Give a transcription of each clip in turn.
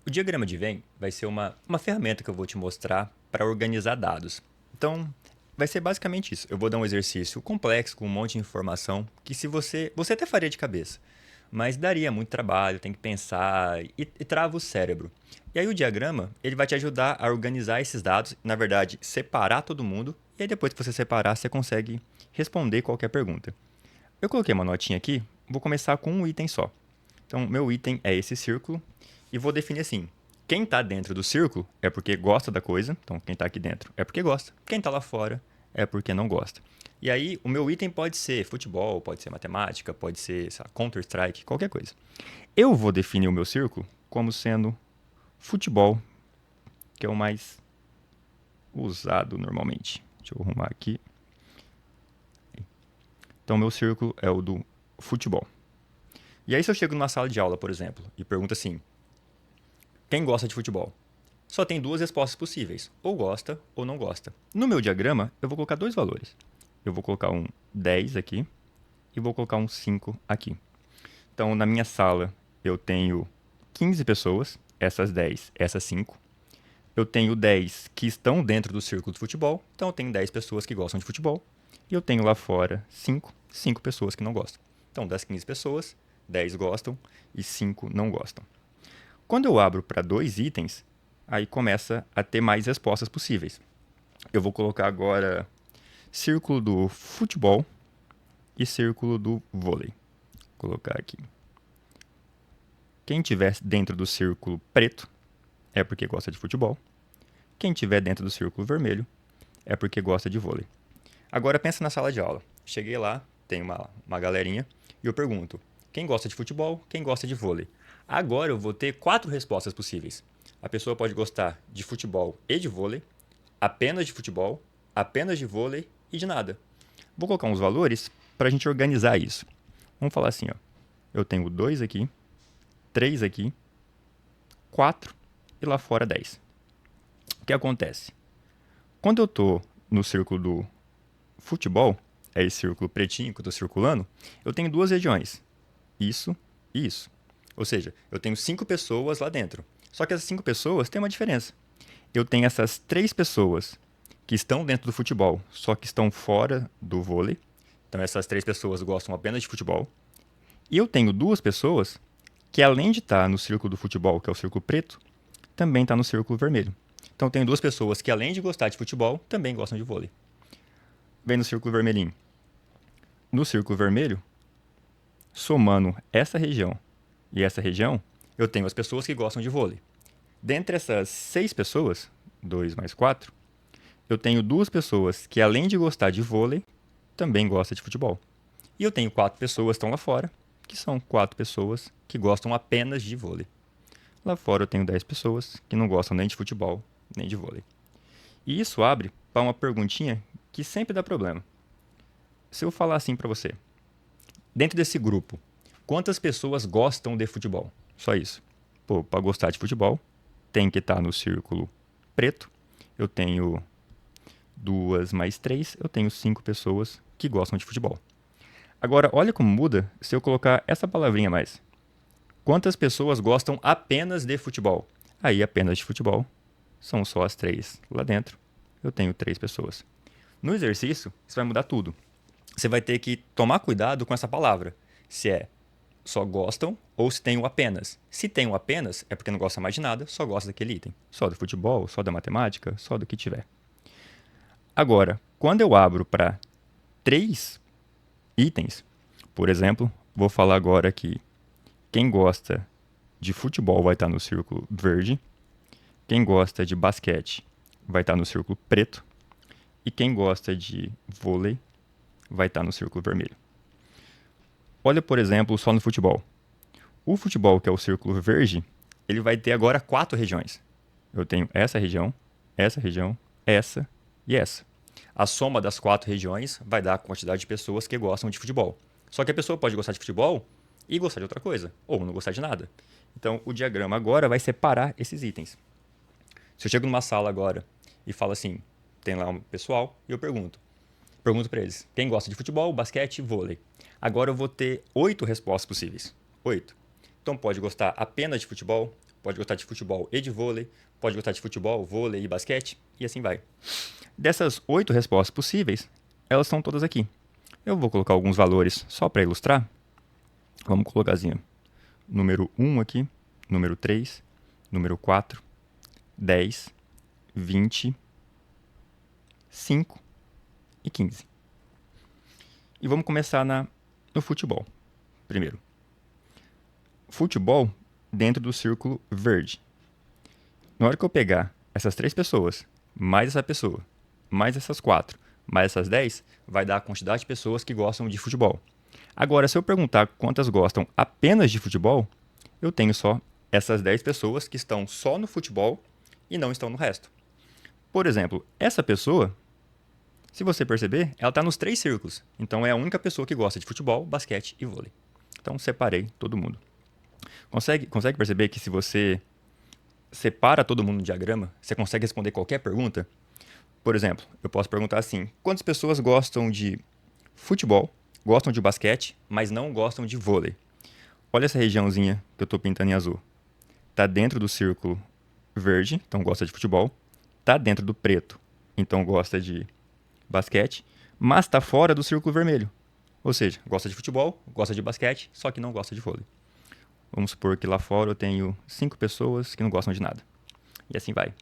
O diagrama de Venn vai ser uma ferramenta que eu vou te mostrar para organizar dados. Então, vai ser basicamente isso. Eu vou dar um exercício complexo com um monte de informação que se você até faria de cabeça, mas daria muito trabalho, tem que pensar e trava o cérebro. E aí o diagrama, ele vai te ajudar a organizar esses dados, na verdade, separar todo mundo, e aí depois que você separar, você consegue responder qualquer pergunta. Eu coloquei uma notinha aqui, vou começar com um item só. Então, meu item é esse círculo e vou definir assim: quem está dentro do círculo é porque gosta da coisa, então quem está aqui dentro é porque gosta, quem está lá fora é porque não gosta. E aí, o meu item pode ser futebol, pode ser matemática, pode ser Counter-Strike, qualquer coisa. Eu vou definir o meu círculo como sendo futebol, que é o mais usado normalmente. Deixa eu arrumar aqui. Então, meu círculo é o do futebol. E aí, se eu chego numa sala de aula, por exemplo, e pergunto assim: quem gosta de futebol? Só tem duas respostas possíveis: ou gosta ou não gosta. No meu diagrama, eu vou colocar dois valores. Eu vou colocar um 10 aqui e vou colocar um 5 aqui. Então, na minha sala, eu tenho 15 pessoas, essas 10, essas 5. Eu tenho 10 que estão dentro do círculo de futebol, então eu tenho 10 pessoas que gostam de futebol. E eu tenho lá fora 5 pessoas que não gostam. Então, das 15 pessoas, 10 gostam e 5 não gostam. Quando eu abro para dois itens, aí começa a ter mais respostas possíveis. Eu vou colocar agora círculo do futebol e círculo do vôlei. Vou colocar aqui. Quem estiver dentro do círculo preto é porque gosta de futebol. Quem estiver dentro do círculo vermelho é porque gosta de vôlei. Agora pensa na sala de aula. Cheguei lá, tem uma galerinha, e eu pergunto: quem gosta de futebol, quem gosta de vôlei? Agora eu vou ter 4 respostas possíveis. A pessoa pode gostar de futebol e de vôlei, apenas de futebol, apenas de vôlei e de nada. Vou colocar uns valores para a gente organizar isso. Vamos falar assim, ó. Eu tenho 2 aqui, 3 aqui, 4 e lá fora 10. O que acontece? Quando eu estou no círculo do futebol, é esse círculo pretinho que eu estou circulando, eu tenho duas regiões, isso e isso. Ou seja, eu tenho 5 pessoas lá dentro. Só que essas 5 pessoas têm uma diferença. Eu tenho essas 3 pessoas que estão dentro do futebol, só que estão fora do vôlei. Então essas 3 pessoas gostam apenas de futebol. E eu tenho 2 pessoas que, além de estar no círculo do futebol, que é o círculo preto, também está no círculo vermelho. Então eu tenho 2 pessoas que, além de gostar de futebol, também gostam de vôlei. Vem no círculo vermelhinho. No círculo vermelho, somando essa região e essa região, eu tenho as pessoas que gostam de vôlei. Dentre essas 6 pessoas, 2 mais 4, eu tenho 2 pessoas que, além de gostar de vôlei, também gostam de futebol. E eu tenho 4 pessoas que estão lá fora, que são 4 pessoas que gostam apenas de vôlei. Lá fora eu tenho 10 pessoas que não gostam nem de futebol, nem de vôlei. E isso abre para uma perguntinha que sempre dá problema. Se eu falar assim para você: dentro desse grupo, quantas pessoas gostam de futebol? Só isso. Pô, para gostar de futebol, tem que estar no círculo preto. Eu tenho 2 mais 3, eu tenho 5 pessoas que gostam de futebol. Agora, olha como muda se eu colocar essa palavrinha a mais. Quantas pessoas gostam apenas de futebol? Aí, apenas de futebol, são só as 3 lá dentro. Eu tenho 3 pessoas. No exercício, isso vai mudar tudo. Você vai ter que tomar cuidado com essa palavra. Se é só gostam ou se tem o apenas. Se tem o apenas, é porque não gosta mais de nada, só gosta daquele item. Só do futebol, só da matemática, só do que tiver. Agora, quando eu abro para 3 itens, por exemplo, vou falar agora que quem gosta de futebol vai estar no círculo verde, quem gosta de basquete vai estar no círculo preto e quem gosta de vôlei vai estar no círculo vermelho. Olha, por exemplo, só no futebol. O futebol, que é o círculo verde, ele vai ter agora 4 regiões. Eu tenho essa região, essa e essa. A soma das 4 regiões vai dar a quantidade de pessoas que gostam de futebol. Só que a pessoa pode gostar de futebol e gostar de outra coisa, ou não gostar de nada. Então, o diagrama agora vai separar esses itens. Se eu chego numa sala agora e falo assim, tem lá um pessoal, e eu pergunto para eles: quem gosta de futebol, basquete e vôlei? Agora eu vou ter 8 respostas possíveis. 8. Então pode gostar apenas de futebol, pode gostar de futebol e de vôlei, pode gostar de futebol, vôlei e basquete, e assim vai. Dessas 8 respostas possíveis, elas estão todas aqui. Eu vou colocar alguns valores só para ilustrar. Vamos colocar assim, número 1 aqui, número 3, número 4, 10, 20, 5 e 15. E vamos começar no futebol. Primeiro, futebol dentro do círculo verde. Na hora que eu pegar essas 3 pessoas, mais essa pessoa, mais essas 4, mais essas 10, vai dar a quantidade de pessoas que gostam de futebol. Agora, se eu perguntar quantas gostam apenas de futebol, eu tenho só essas 10 pessoas que estão só no futebol e não estão no resto. Por exemplo, essa pessoa, se você perceber, ela está nos 3 círculos. Então é a única pessoa que gosta de futebol, basquete e vôlei. Então separei todo mundo. Consegue perceber que se você separa todo mundo no diagrama, você consegue responder qualquer pergunta? Por exemplo, eu posso perguntar assim: quantas pessoas gostam de futebol, gostam de basquete, mas não gostam de vôlei? Olha essa regiãozinha que eu estou pintando em azul. Está dentro do círculo verde, então gosta de futebol. Está dentro do preto, então gosta de basquete. Mas está fora do círculo vermelho. Ou seja, gosta de futebol, gosta de basquete, só que não gosta de vôlei. Vamos supor que lá fora eu tenho 5 pessoas que não gostam de nada. E assim vai.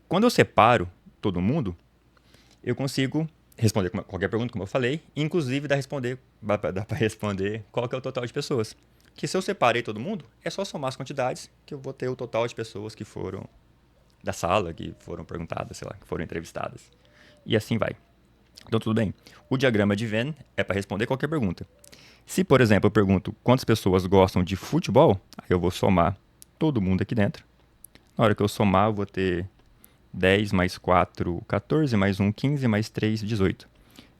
Quando eu separo todo mundo, eu consigo responder qualquer pergunta, como eu falei, inclusive dá para responder qual que é o total de pessoas. Que se eu separei todo mundo, é só somar as quantidades que eu vou ter o total de pessoas que foram da sala, que foram perguntadas, sei lá, que foram entrevistadas. E assim vai. Então tudo bem. O diagrama de Venn é para responder qualquer pergunta. Se, por exemplo, eu pergunto quantas pessoas gostam de futebol, aí eu vou somar todo mundo aqui dentro. Na hora que eu somar, eu vou ter 10 mais 4, 14, mais 1, 15, mais 3, 18.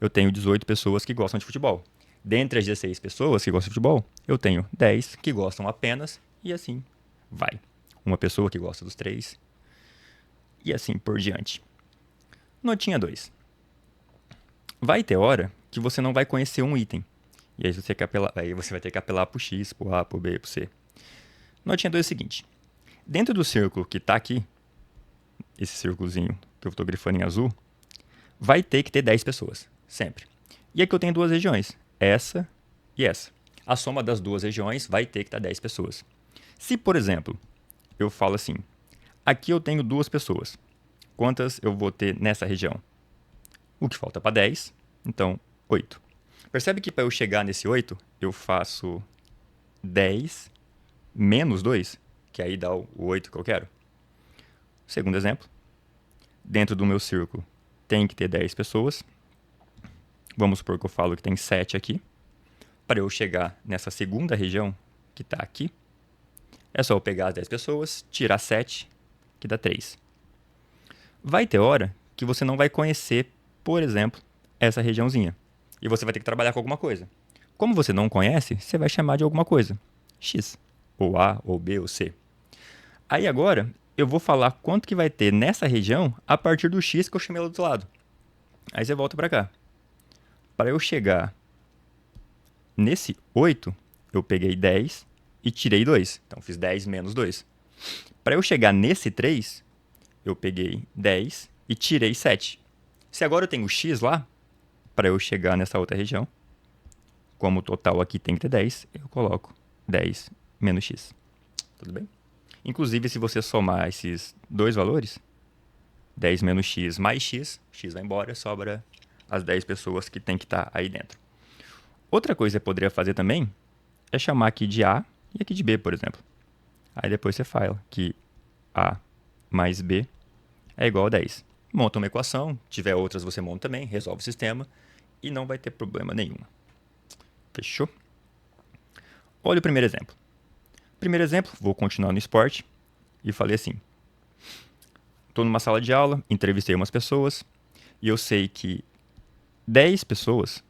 Eu tenho 18 pessoas que gostam de futebol. Dentre as 16 pessoas que gostam de futebol, eu tenho 10 que gostam apenas, e assim vai. Uma pessoa que gosta dos 3, e assim por diante. Notinha 2. Vai ter hora que você não vai conhecer um item. E aí você vai ter que apelar pro X, pro A, pro B, pro C. Notinha 2 é o seguinte. Dentro do círculo que está aqui, esse círculozinho que eu estou grifando em azul, vai ter que ter 10 pessoas, sempre. E aqui eu tenho 2 regiões, essa e essa. A soma das 2 regiões vai ter que estar 10 pessoas. Se, por exemplo, eu falo assim, aqui eu tenho 2 pessoas, quantas eu vou ter nessa região? O que falta para 10, então 8. Percebe que para eu chegar nesse 8, eu faço 10 menos 2, que aí dá o 8 que eu quero. Segundo exemplo, dentro do meu círculo tem que ter 10 pessoas. Vamos supor que eu falo que tem 7 aqui. Para eu chegar nessa segunda região, que está aqui, é só eu pegar as 10 pessoas, tirar 7, que dá 3. Vai ter hora que você não vai conhecer, por exemplo, essa regiãozinha. E você vai ter que trabalhar com alguma coisa. Como você não conhece, você vai chamar de alguma coisa. X, ou A, ou B, ou C. Aí agora, eu vou falar quanto que vai ter nessa região a partir do X que eu chamei lá do outro lado. Aí você volta para cá. Para eu chegar nesse 8, eu peguei 10 e tirei 2. Então, fiz 10 menos 2. Para eu chegar nesse 3, eu peguei 10 e tirei 7. Se agora eu tenho o X lá, para eu chegar nessa outra região, como o total aqui tem que ter 10, eu coloco 10 menos X. Tudo bem? Inclusive, se você somar esses 2 valores, 10 menos X mais X, X vai embora, sobra as 10 pessoas que tem que estar aí dentro. Outra coisa que você poderia fazer também é chamar aqui de A e aqui de B, por exemplo. Aí depois você fala que A mais B é igual a 10. Monta uma equação, tiver outras você monta também, resolve o sistema e não vai ter problema nenhum. Fechou? Olha o primeiro exemplo. Primeiro exemplo, vou continuar no esporte e falei assim. Estou numa sala de aula, entrevistei umas pessoas e eu sei que 10 pessoas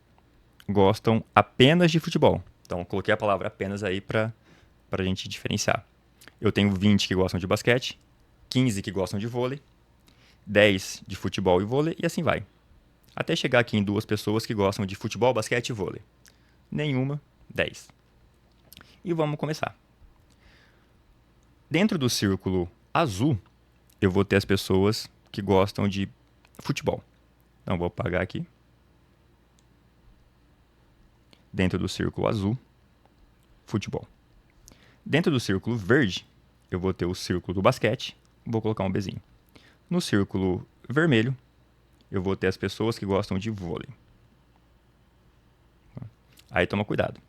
gostam apenas de futebol. Então, coloquei a palavra apenas aí para a gente diferenciar. Eu tenho 20 que gostam de basquete, 15 que gostam de vôlei, 10 de futebol e vôlei e assim vai. Até chegar aqui em 2 pessoas que gostam de futebol, basquete e vôlei. Nenhuma, 10. E vamos começar. Dentro do círculo azul, eu vou ter as pessoas que gostam de futebol. Então, vou apagar aqui. Dentro do círculo azul, futebol. Dentro do círculo verde, eu vou ter o círculo do basquete. Vou colocar um Bzinho. No círculo vermelho, eu vou ter as pessoas que gostam de vôlei. Aí toma cuidado.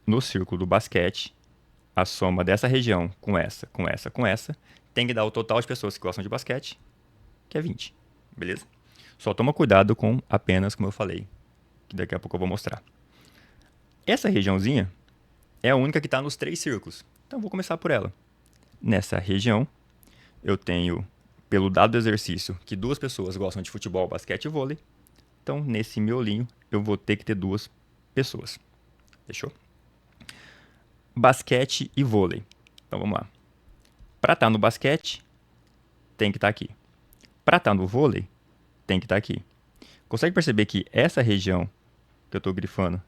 No círculo do basquete, a soma dessa região com essa, com essa, com essa, tem que dar o total de pessoas que gostam de basquete, que é 20. Beleza? Só toma cuidado com apenas, como eu falei, que daqui a pouco eu vou mostrar. Essa regiãozinha é a única que está nos 3 círculos. Então, vou começar por ela. Nessa região, eu tenho, pelo dado do exercício, que 2 pessoas gostam de futebol, basquete e vôlei. Então, nesse miolinho, eu vou ter que ter 2 pessoas. Fechou? Basquete e vôlei. Então, vamos lá. Para estar no basquete, tem que estar aqui. Para estar no vôlei, tem que estar aqui. Consegue perceber que essa região que eu estou grifando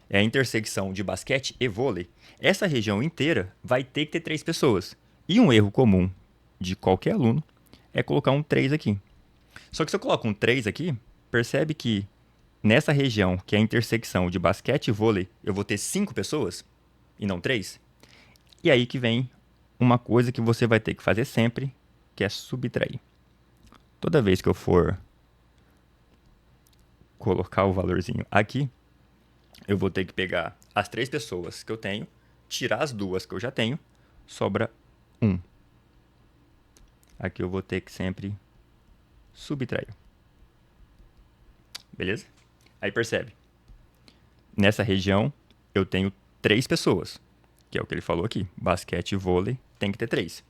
é a intersecção de basquete e vôlei? Essa região inteira vai ter que ter 3 pessoas. E um erro comum de qualquer aluno é colocar um 3 aqui. Só que se eu coloco um 3 aqui, percebe que nessa região, que é a intersecção de basquete e vôlei, eu vou ter 5 pessoas e não 3? E aí que vem uma coisa que você vai ter que fazer sempre, que é subtrair. Toda vez que eu for colocar o valorzinho aqui, eu vou ter que pegar as 3 pessoas que eu tenho, tirar as 2 que eu já tenho, sobra 1. Aqui eu vou ter que sempre subtrair. Beleza? Aí percebe. Nessa região, eu tenho 3 pessoas, que é o que ele falou aqui. Basquete e vôlei tem que ter 3.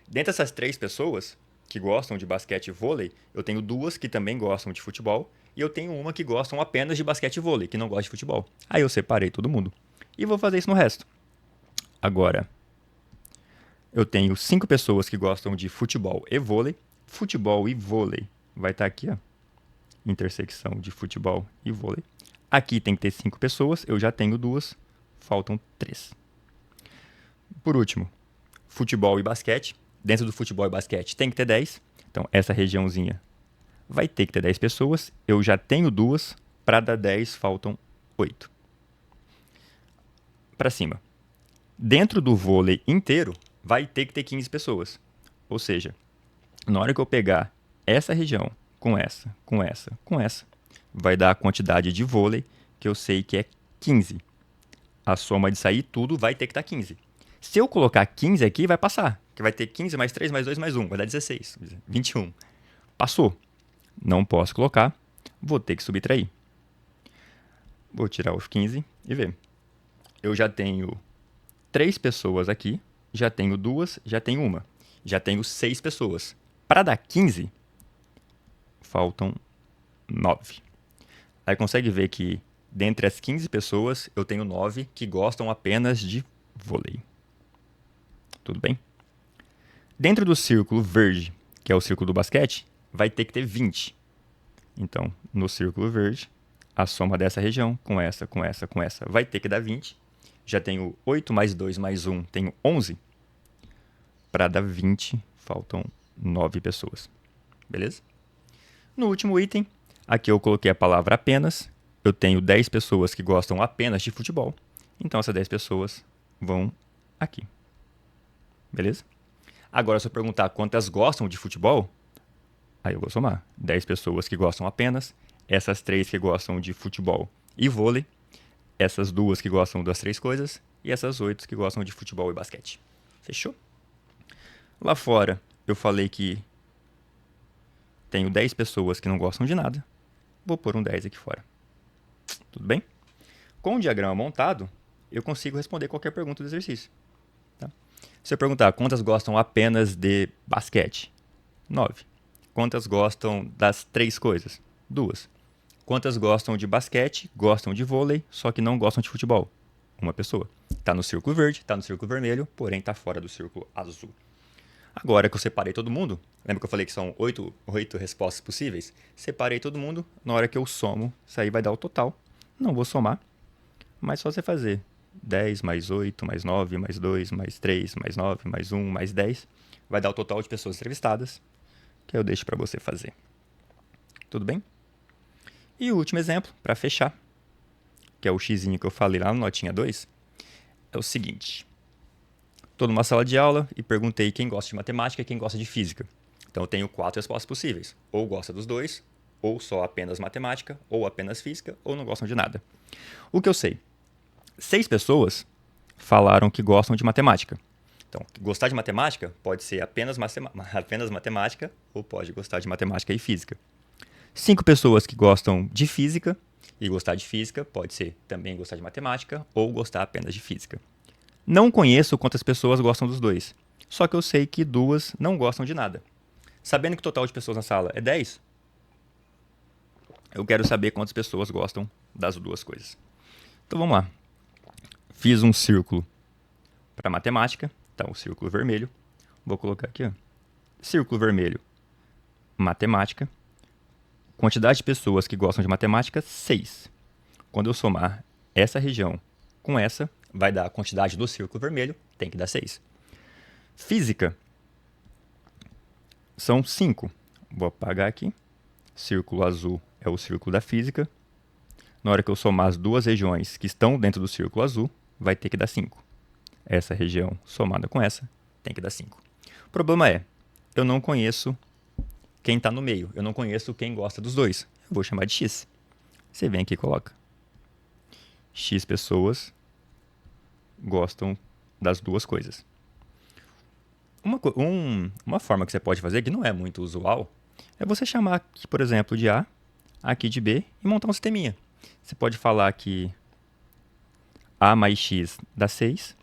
Dentre essas 3 pessoas que gostam de basquete e vôlei, eu tenho 2 que também gostam de futebol e eu tenho uma que gostam apenas de basquete e vôlei, que não gosta de futebol. Aí eu separei todo mundo. E vou fazer isso no resto. Agora, eu tenho 5 pessoas que gostam de futebol e vôlei. Futebol e vôlei vai estar aqui, ó. Intersecção de futebol e vôlei. Aqui tem que ter 5 pessoas, eu já tenho 2, faltam 3. Por último, futebol e basquete. Dentro do futebol e basquete tem que ter 10. Então, essa regiãozinha vai ter que ter 10 pessoas. Eu já tenho 2. Para dar 10, faltam 8. Para cima. Dentro do vôlei inteiro, vai ter que ter 15 pessoas. Ou seja, na hora que eu pegar essa região com essa, com essa, com essa, vai dar a quantidade de vôlei que eu sei que é 15. A soma de sair tudo vai ter que estar 15. Se eu colocar 15 aqui, vai passar. Que vai ter 15 mais 3 mais 2 mais 1. Vai dar 16. 21. Passou. Não posso colocar. Vou ter que subtrair. Vou tirar os 15 e ver. Eu já tenho 3 pessoas aqui. Já tenho 2. Já tenho 1. Já tenho 6 pessoas. Para dar 15, faltam 9. Aí consegue ver que dentre as 15 pessoas, eu tenho 9 que gostam apenas de vôlei. Tudo bem? Dentro do círculo verde, que é o círculo do basquete, vai ter que ter 20. Então, no círculo verde, a soma dessa região com essa, com essa, com essa, vai ter que dar 20. Já tenho 8 mais 2 mais 1, tenho 11. Para dar 20, faltam 9 pessoas. Beleza? No último item, aqui eu coloquei a palavra apenas. Eu tenho 10 pessoas que gostam apenas de futebol. Então, essas 10 pessoas vão aqui. Beleza? Agora, se eu perguntar quantas gostam de futebol, aí eu vou somar. 10 pessoas que gostam apenas, essas 3 que gostam de futebol e vôlei, essas 2 que gostam das 3 coisas e essas 8 que gostam de futebol e basquete. Fechou? Lá fora, eu falei que tenho 10 pessoas que não gostam de nada. Vou pôr um 10 aqui fora. Tudo bem? Com o diagrama montado, eu consigo responder qualquer pergunta do exercício. Tá? Se eu perguntar quantas gostam apenas de basquete, 9. Quantas gostam das 3 coisas? 2. Quantas gostam de basquete, gostam de vôlei, só que não gostam de futebol? Uma pessoa. Está no círculo verde, está no círculo vermelho, porém está fora do círculo azul. Agora que eu separei todo mundo, lembra que eu falei que são 8 respostas possíveis? Separei todo mundo, na hora que eu somo, isso aí vai dar o total. Não vou somar, mas só você fazer 10 mais 8, mais 9, mais 2, mais 3, mais 9, mais 1, mais 10. Vai dar o total de pessoas entrevistadas, que eu deixo para você fazer. Tudo bem? E o último exemplo, para fechar, que é o xizinho que eu falei lá na notinha 2, é o seguinte. Estou numa sala de aula e perguntei quem gosta de matemática e quem gosta de física. Então eu tenho 4 respostas possíveis. Ou gosta dos dois, ou só apenas matemática, ou apenas física, ou não gostam de nada. O que eu sei? 6 pessoas falaram que gostam de matemática. Então, gostar de matemática pode ser apenas matemática, ou pode gostar de matemática e física. 5 pessoas que gostam de física, e gostar de física pode ser também gostar de matemática, ou gostar apenas de física. Não conheço quantas pessoas gostam dos dois, só que eu sei que 2 não gostam de nada. Sabendo que o total de pessoas na sala é 10, eu quero saber quantas pessoas gostam das 2 coisas. Então vamos lá. Fiz um círculo para matemática, então o círculo vermelho. Vou colocar aqui, ó. Círculo vermelho, matemática. Quantidade de pessoas que gostam de matemática, 6. Quando eu somar essa região com essa, vai dar a quantidade do círculo vermelho, tem que dar 6. Física, são 5. Vou apagar aqui. Círculo azul é o círculo da física. Na hora que eu somar as 2 regiões que estão dentro do círculo azul, vai ter que dar 5. Essa região somada com essa, tem que dar 5. O problema é, eu não conheço quem está no meio. Eu não conheço quem gosta dos dois. Eu vou chamar de X. Você vem aqui e coloca. X pessoas gostam das 2 coisas. Uma forma que você pode fazer, que não é muito usual, é você chamar aqui, por exemplo, de A, aqui de B, e montar um sisteminha. Você pode falar que A mais X dá 6.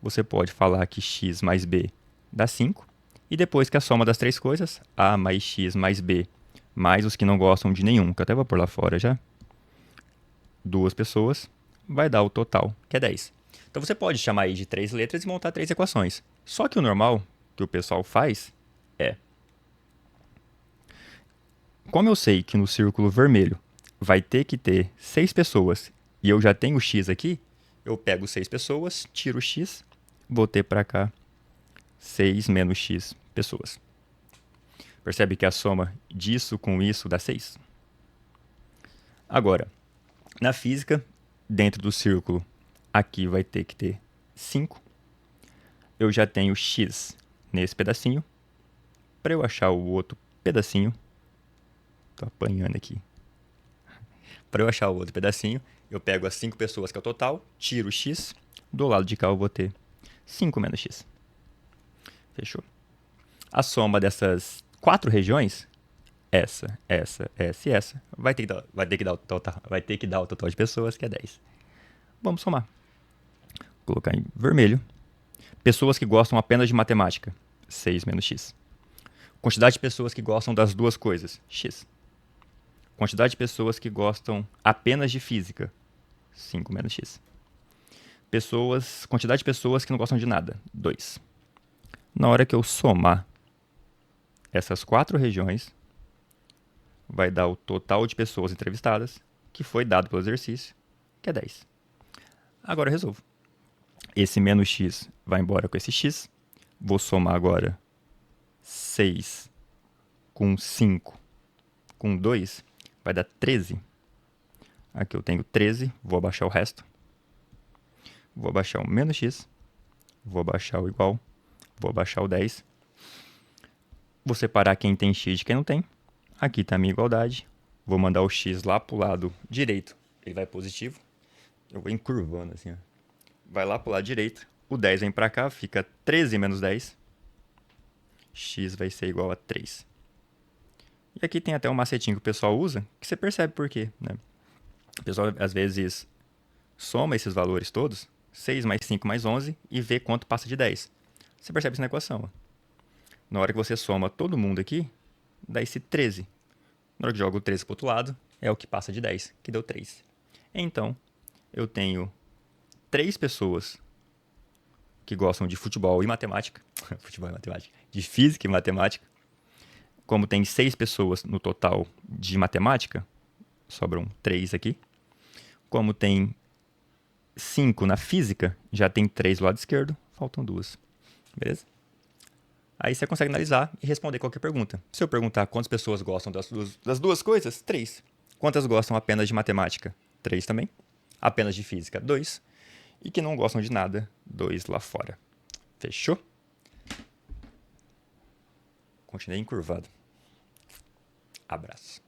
Você pode falar que X mais B dá 5. E depois que a soma das 3 coisas, A mais X mais B, mais os que não gostam de nenhum, que eu até vou pôr lá fora já, 2 pessoas, vai dar o total, que é 10. Então você pode chamar aí de 3 letras e montar 3 equações. Só que o normal que o pessoal faz é... Como eu sei que no círculo vermelho vai ter que ter 6 pessoas e eu já tenho X aqui, eu pego 6 pessoas, tiro o X, vou ter para cá 6 menos X pessoas. Percebe que a soma disso com isso dá 6? Agora, na física, dentro do círculo, aqui vai ter que ter 5. Eu já tenho X nesse pedacinho. Para eu achar o outro pedacinho, estou apanhando aqui. Para eu achar o outro pedacinho, eu pego as 5 pessoas que é o total, tiro o X, do lado de cá eu vou ter 5 menos X. Fechou? A soma dessas 4 regiões, essa e essa, vai ter que dar o total de pessoas, que é 10. Vamos somar. Vou colocar em vermelho. Pessoas que gostam apenas de matemática, 6 menos X. Quantidade de pessoas que gostam das 2 coisas, X. Quantidade de pessoas que gostam apenas de física, 5 menos X. Quantidade de pessoas que não gostam de nada, 2. Na hora que eu somar essas 4 regiões, vai dar o total de pessoas entrevistadas, que foi dado pelo exercício, que é 10. Agora eu resolvo. Esse menos X vai embora com esse X. Vou somar agora 6 com 5 com 2, vai dar 13. Aqui eu tenho 13, vou abaixar o resto. Vou abaixar o menos X, vou abaixar o igual, vou abaixar o 10. Vou separar quem tem X de quem não tem. Aqui está a minha igualdade. Vou mandar o X lá para o lado direito. Ele vai positivo. Eu vou encurvando assim, ó. Vai lá para o lado direito. O 10 vem para cá, fica 13 menos 10. X vai ser igual a 3. E aqui tem até um macetinho que o pessoal usa, que você percebe por quê, né? O pessoal, às vezes, soma esses valores todos, 6 mais 5 mais 11, e vê quanto passa de 10. Você percebe isso na equação. Ó. Na hora que você soma todo mundo aqui, dá esse 13. Na hora que joga o 13 para o outro lado, é o que passa de 10, que deu 3. Então, eu tenho 3 pessoas que gostam de futebol e matemática, futebol e matemática, de física e matemática. Como tem 6 pessoas no total de matemática, sobram 3 aqui. Como tem 5 na física, já tem 3 do lado esquerdo, faltam 2. Beleza? Aí você consegue analisar e responder qualquer pergunta. Se eu perguntar quantas pessoas gostam das duas coisas, 3. Quantas gostam apenas de matemática? 3 também. Apenas de física? 2. E que não gostam de nada? 2 lá fora. Fechou? Continuei encurvado. Abraço.